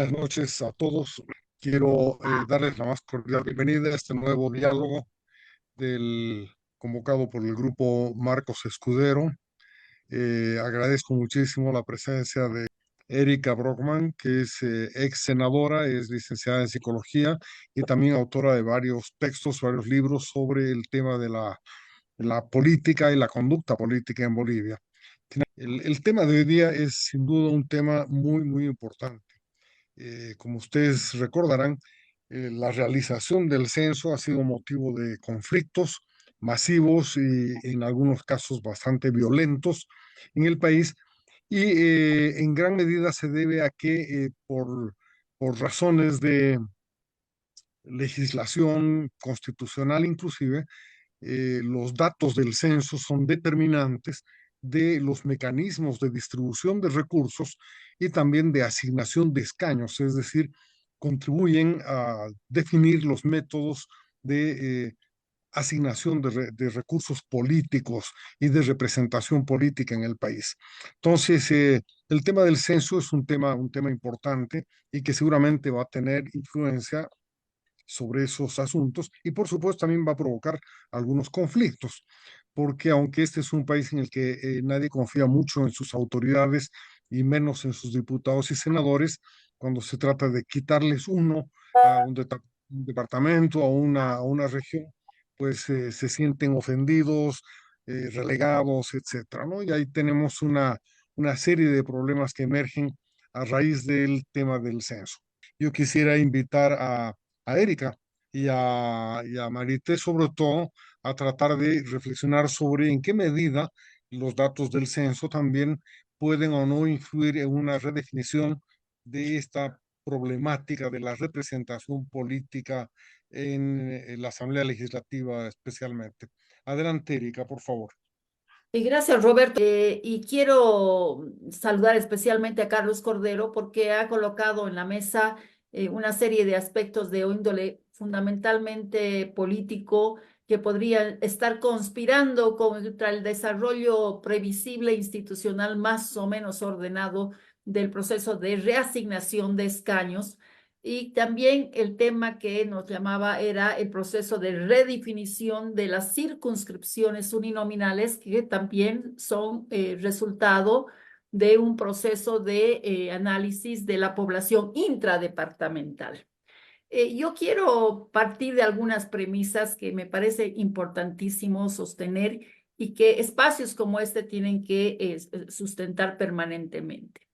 Buenas noches a todos. Quiero darles la más cordial bienvenida a este nuevo diálogo del convocado por el grupo Marcos Escudero. Agradezco muchísimo la presencia de Erika Brockman, que es ex senadora, es licenciada en psicología y también autora de varios textos, varios libros sobre el tema de la política y la conducta política en Bolivia. El tema de hoy día es sin duda un tema muy, muy importante. Como ustedes recordarán, la realización del censo ha sido motivo de conflictos masivos y en algunos casos bastante violentos en el país y en gran medida se debe a que por razones de legislación constitucional inclusive, los datos del censo son determinantes de los mecanismos de distribución de recursos y también de asignación de escaños, es decir, contribuyen a definir los métodos de asignación de recursos políticos y de representación política en el país. Entonces, el tema del censo es un tema importante y que seguramente va a tener influencia sobre esos asuntos y por supuesto también va a provocar algunos conflictos, porque aunque este es un país en el que nadie confía mucho en sus autoridades y menos en sus diputados y senadores, cuando se trata de quitarles uno a un departamento, a una región, pues se sienten ofendidos, relegados, etcétera, ¿no? Y ahí tenemos una serie de problemas que emergen a raíz del tema del censo. Yo quisiera invitar a Erika y a Marité, sobre todo, a tratar de reflexionar sobre en qué medida los datos del censo también pueden o no influir en una redefinición de esta problemática de la representación política en la Asamblea Legislativa especialmente. Adelante, Erika, por favor. Y gracias, Roberto. Y quiero saludar especialmente a Carlos Cordero porque ha colocado en la mesa una serie de aspectos de índole fundamentalmente político que podrían estar conspirando contra el desarrollo previsible institucional más o menos ordenado del proceso de reasignación de escaños. Y también el tema que nos llamaba era el proceso de redefinición de las circunscripciones uninominales, que también son resultado de un proceso de análisis de la población intradepartamental. Yo quiero partir de algunas premisas que me parece importantísimo sostener y que espacios como este tienen que sustentar permanentemente.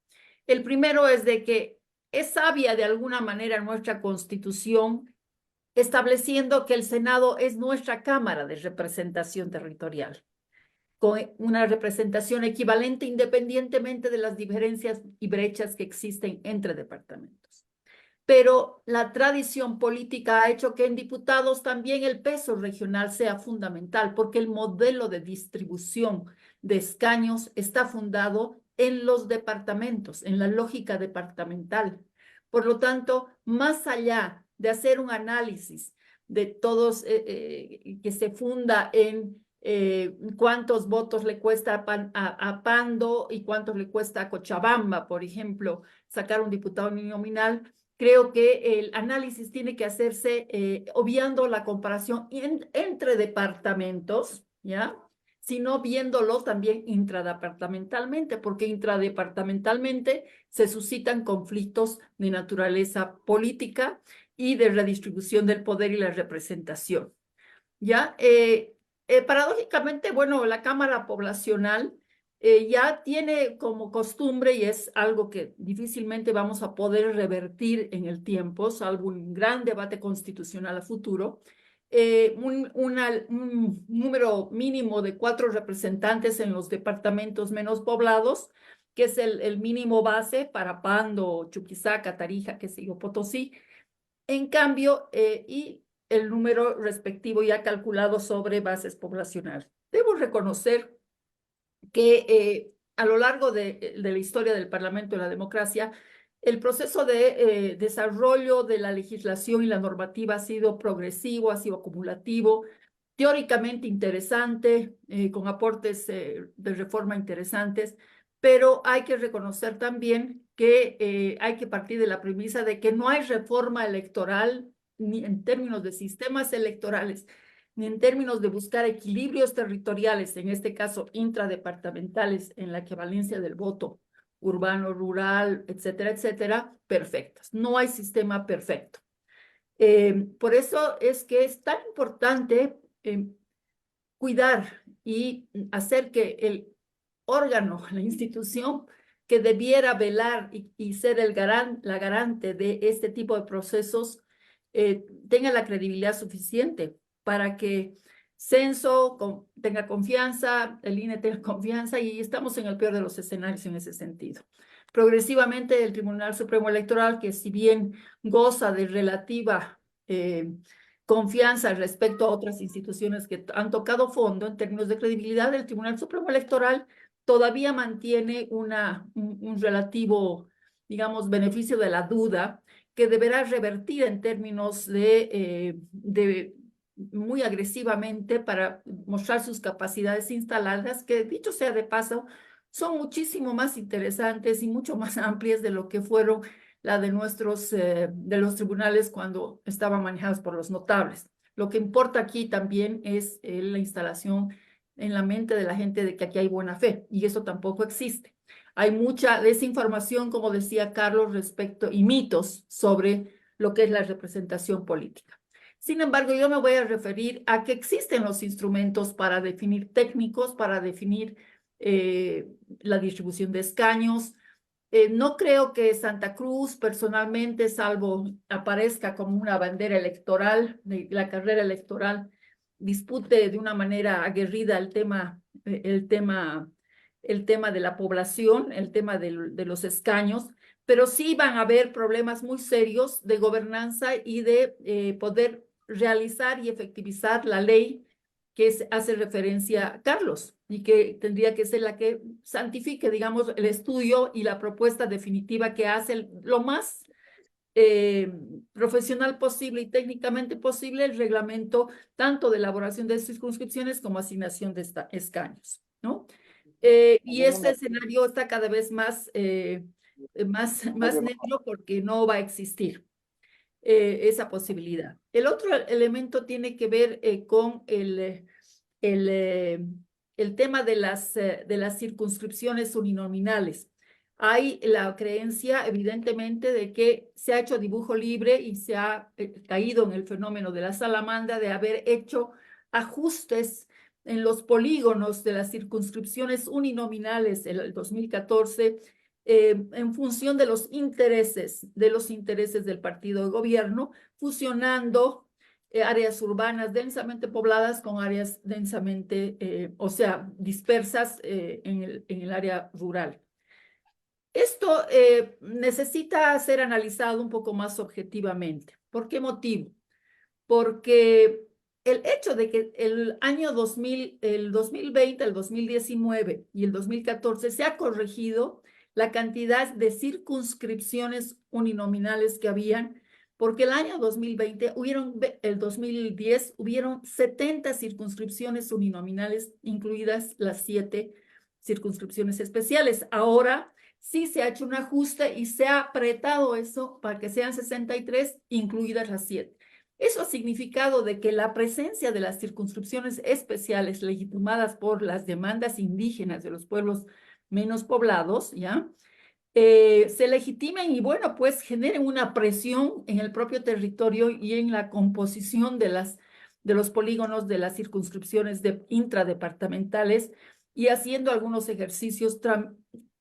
El primero es de que es sabia de alguna manera nuestra Constitución estableciendo que el Senado es nuestra Cámara de Representación Territorial, con una representación equivalente independientemente de las diferencias y brechas que existen entre departamentos. Pero la tradición política ha hecho que en diputados también el peso regional sea fundamental, porque el modelo de distribución de escaños está fundado en los departamentos, en la lógica departamental. Por lo tanto, más allá de hacer un análisis de todos que se funda en cuántos votos le cuesta a Pando y cuántos le cuesta a Cochabamba, por ejemplo, sacar un diputado uninominal, creo que el análisis tiene que hacerse obviando la comparación entre departamentos, ¿ya? Sino viéndolo también intradepartamentalmente, porque intradepartamentalmente se suscitan conflictos de naturaleza política y de redistribución del poder y la representación, ¿ya? Paradójicamente, bueno, la Cámara Poblacional ya tiene como costumbre, y es algo que difícilmente vamos a poder revertir en el tiempo, salvo un gran debate constitucional a futuro, un número mínimo de 4 representantes en los departamentos menos poblados, que es el mínimo base para Pando, Chuquisaca, Tarija, qué sé yo, Potosí. En cambio, y el número respectivo ya calculado sobre bases poblacionales. Debo reconocer que a lo largo de la historia del Parlamento y la democracia, el proceso de desarrollo de la legislación y la normativa ha sido progresivo, ha sido acumulativo, teóricamente interesante, con aportes de reforma interesantes, pero hay que reconocer también que hay que partir de la premisa de que no hay reforma electoral ni en términos de sistemas electorales, ni en términos de buscar equilibrios territoriales, en este caso intradepartamentales, en la equivalencia del voto urbano, rural, etcétera, etcétera, perfectas. No hay sistema perfecto. Por eso es que es tan importante cuidar y hacer que el órgano, la institución que debiera velar y ser la garante de este tipo de procesos, tenga la credibilidad suficiente para que Censo tenga confianza, el INE tenga confianza, y estamos en el peor de los escenarios en ese sentido. Progresivamente el Tribunal Supremo Electoral, que si bien goza de relativa confianza respecto a otras instituciones que han tocado fondo en términos de credibilidad, el Tribunal Supremo Electoral todavía mantiene un relativo, digamos, beneficio de la duda, que deberá revertir en términos de muy agresivamente para mostrar sus capacidades instaladas, que dicho sea de paso, son muchísimo más interesantes y mucho más amplias de lo que fueron la de de los tribunales cuando estaban manejados por los notables. Lo que importa aquí también es la instalación en la mente de la gente de que aquí hay buena fe, y eso tampoco existe. Hay mucha desinformación, como decía Carlos, respecto y mitos sobre lo que es la representación política. Sin embargo, yo me voy a referir a que existen los instrumentos para definir técnicos, para definir la distribución de escaños. No creo que Santa Cruz, personalmente, salvo aparezca como una bandera electoral, de la carrera electoral, dispute de una manera aguerrida el tema de la población, el tema de los escaños, pero sí van a haber problemas muy serios de gobernanza y de poder realizar y efectivizar la ley que hace referencia a Carlos, y que tendría que ser la que santifique, digamos, el estudio y la propuesta definitiva que hace lo más profesional posible y técnicamente posible el reglamento tanto de elaboración de circunscripciones como asignación de escaños, ¿no? Y este escenario está cada vez más negro, porque no va a existir esa posibilidad. El otro elemento tiene que ver con el, eh, el tema de las circunscripciones uninominales. Hay la creencia, evidentemente, de que se ha hecho dibujo libre y se ha caído en el fenómeno de la salamandra, de haber hecho ajustes en los polígonos de las circunscripciones uninominales en el 2014, en función de los intereses del partido de gobierno, fusionando áreas urbanas densamente pobladas con áreas densamente, o sea, dispersas en el área rural. Esto necesita ser analizado un poco más objetivamente. ¿Por qué motivo? Porque el hecho de que el año 2000, el 2020, el 2019 y el 2014 se ha corregido la cantidad de circunscripciones uninominales que habían, porque el año 2020 el 2010 hubieron 70 circunscripciones uninominales, incluidas las 7 circunscripciones especiales. Ahora sí se ha hecho un ajuste y se ha apretado eso para que sean 63, incluidas las 7. Eso ha significado de que la presencia de las circunscripciones especiales legitimadas por las demandas indígenas de los pueblos menos poblados, ¿ya? Se legitimen y, bueno, pues generen una presión en el propio territorio y en la composición de los polígonos de las circunscripciones intradepartamentales, y haciendo algunos ejercicios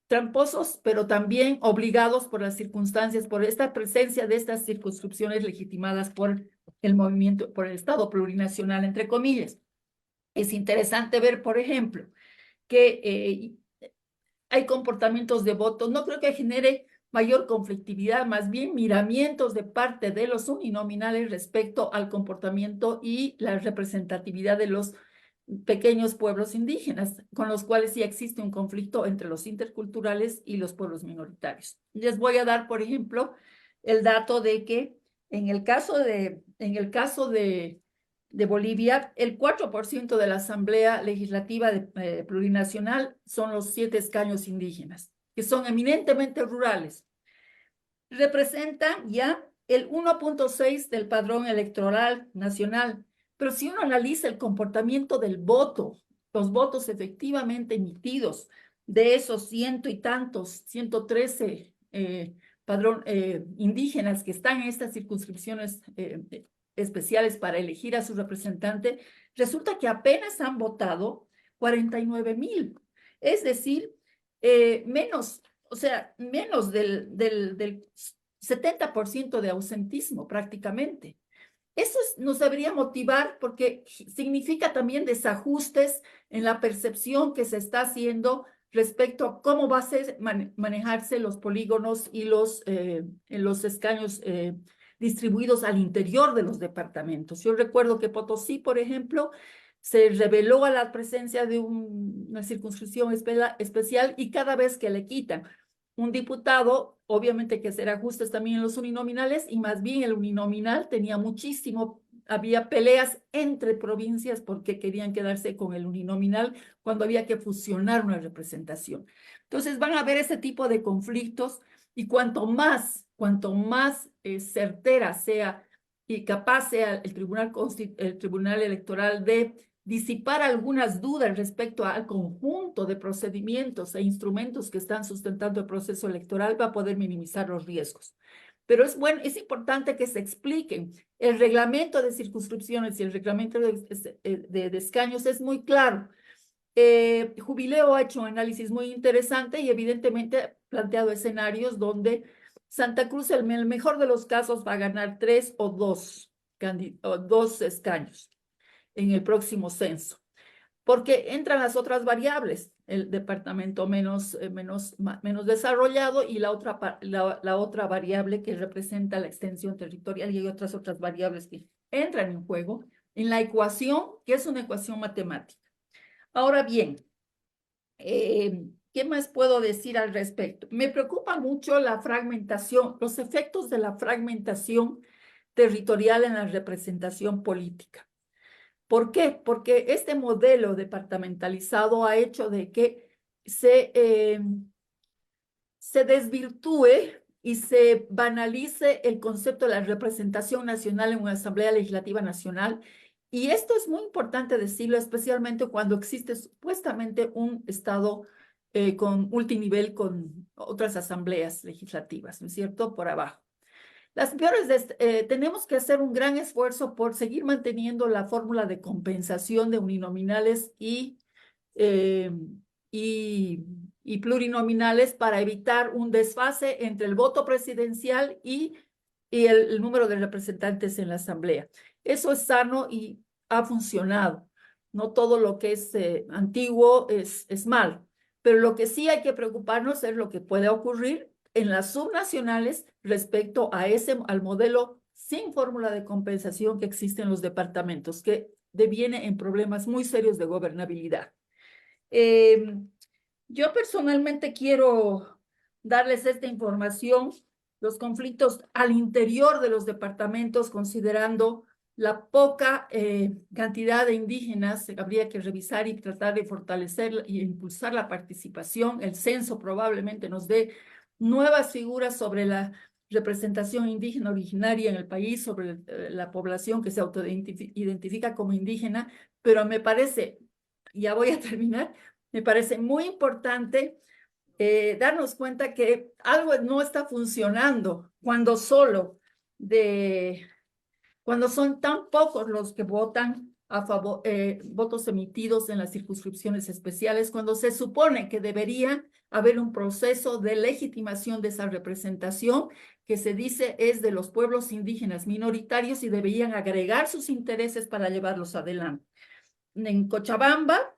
tramposos, pero también obligados por las circunstancias, por esta presencia de estas circunscripciones legitimadas por el movimiento, por el Estado plurinacional, entre comillas. Es interesante ver, por ejemplo, que hay comportamientos de voto, no creo que genere mayor conflictividad, más bien miramientos de parte de los uninominales respecto al comportamiento y la representatividad de los pequeños pueblos indígenas, con los cuales sí existe un conflicto entre los interculturales y los pueblos minoritarios. Les voy a dar, por ejemplo, el dato de que en el caso de de Bolivia, el 4% de la Asamblea Legislativa Plurinacional son los 7 escaños indígenas, que son eminentemente rurales. Representan ya el 1.6 del padrón electoral nacional. Pero si uno analiza el comportamiento del voto, los votos efectivamente emitidos de esos ciento y tantos, 113 indígenas que están en estas circunscripciones especiales para elegir a su representante, resulta que apenas han votado 49,000. Es decir, menos, o sea, menos del 70% de ausentismo prácticamente. Eso nos debería motivar porque significa también desajustes en la percepción que se está haciendo respecto a cómo va a ser manejarse los polígonos y los escaños distribuidos al interior de los departamentos. Yo recuerdo que Potosí, por ejemplo, se reveló a la presencia de una circunscripción especial y cada vez que le quitan un diputado, obviamente que hacer ajustes también en los uninominales y más bien el uninominal tenía había peleas entre provincias porque querían quedarse con el uninominal cuando había que fusionar una representación. Entonces van a haber ese tipo de conflictos y cuanto más certera sea y capaz sea el Tribunal Electoral de disipar algunas dudas respecto al conjunto de procedimientos e instrumentos que están sustentando el proceso electoral, va a poder minimizar los riesgos. Pero es importante que se expliquen. El reglamento de circunscripciones y el reglamento de escaños es muy claro. Jubileo ha hecho un análisis muy interesante y evidentemente ha planteado escenarios donde Santa Cruz, en el mejor de los casos, va a ganar 3 o 2 escaños en el próximo censo, porque entran las otras variables, el departamento menos desarrollado y la otra variable que representa la extensión territorial y hay otras variables que entran en juego en la ecuación, que es una ecuación matemática. Ahora bien, ¿qué más puedo decir al respecto? Me preocupa mucho la fragmentación, los efectos de la fragmentación territorial en la representación política. ¿Por qué? Porque este modelo departamentalizado ha hecho de que se desvirtúe y se banalice el concepto de la representación nacional en una Asamblea Legislativa Nacional. Y esto es muy importante decirlo, especialmente cuando existe supuestamente un Estado con multinivel, con otras asambleas legislativas, ¿no es cierto?, por abajo. Tenemos que hacer un gran esfuerzo por seguir manteniendo la fórmula de compensación de uninominales y plurinominales para evitar un desfase entre el voto presidencial y el número de representantes en la asamblea. Eso es sano y ha funcionado. No todo lo que es antiguo es malo, pero lo que sí hay que preocuparnos es lo que puede ocurrir en las subnacionales respecto al modelo sin fórmula de compensación que existe en los departamentos, que deviene en problemas muy serios de gobernabilidad. Yo personalmente quiero darles esta información, los conflictos al interior de los departamentos, considerando la poca cantidad de indígenas, habría que revisar y tratar de fortalecer e impulsar la participación. El censo probablemente nos dé nuevas figuras sobre la representación indígena originaria en el país, sobre la población que se autoidentifica como indígena, pero me parece, ya voy a terminar, me parece muy importante darnos cuenta que algo no está funcionando cuando cuando son tan pocos los que votan a favor, votos emitidos en las circunscripciones especiales, cuando se supone que debería haber un proceso de legitimación de esa representación que se dice es de los pueblos indígenas minoritarios y deberían agregar sus intereses para llevarlos adelante. En Cochabamba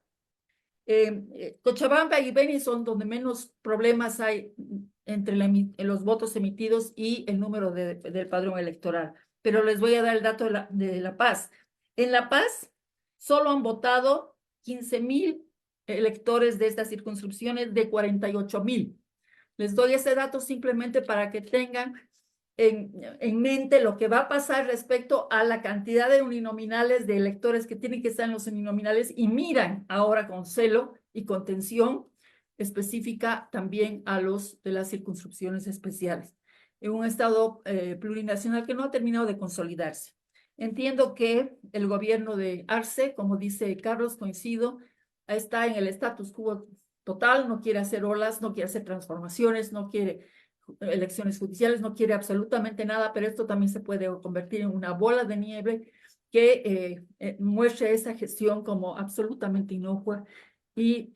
y Beni son donde menos problemas hay entre los votos emitidos y el número del padrón electoral. Pero les voy a dar el dato de La Paz. En La Paz solo han votado 15,000 electores de estas circunscripciones de 48,000. Les doy ese dato simplemente para que tengan en mente lo que va a pasar respecto a la cantidad de uninominales de electores que tienen que estar en los uninominales y miran ahora con celo y con tensión específica también a los de las circunscripciones especiales, en un estado plurinacional que no ha terminado de consolidarse. Entiendo que el gobierno de Arce, como dice Carlos, coincido, está en el status quo total, no quiere hacer olas, no quiere hacer transformaciones, no quiere elecciones judiciales, no quiere absolutamente nada, pero esto también se puede convertir en una bola de nieve que muestre esa gestión como absolutamente inocua y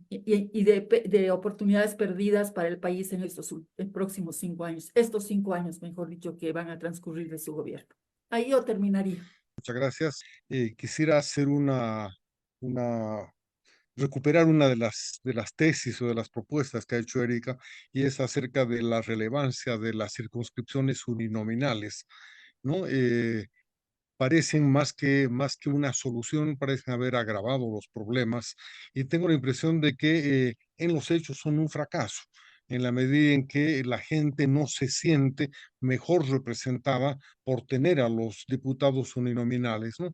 de oportunidades perdidas para el país en estos próximos 5 años, estos 5 años, mejor dicho, que van a transcurrir de su gobierno. Ahí yo terminaría. Muchas gracias. Quisiera hacer una recuperar una de las tesis o de las propuestas que ha hecho Erika, y es acerca de la relevancia de las circunscripciones uninominales, ¿no? Parecen más que una solución, parecen haber agravado los problemas, y tengo la impresión de que en los hechos son un fracaso, en la medida en que la gente no se siente mejor representada por tener a los diputados uninominales, ¿no?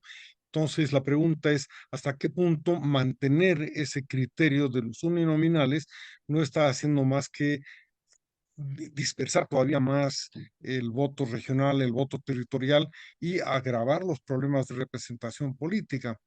Entonces, la pregunta es, ¿hasta qué punto mantener ese criterio de los uninominales no está haciendo más que dispersar todavía más el voto regional, el voto territorial, y agravar los problemas de representación política?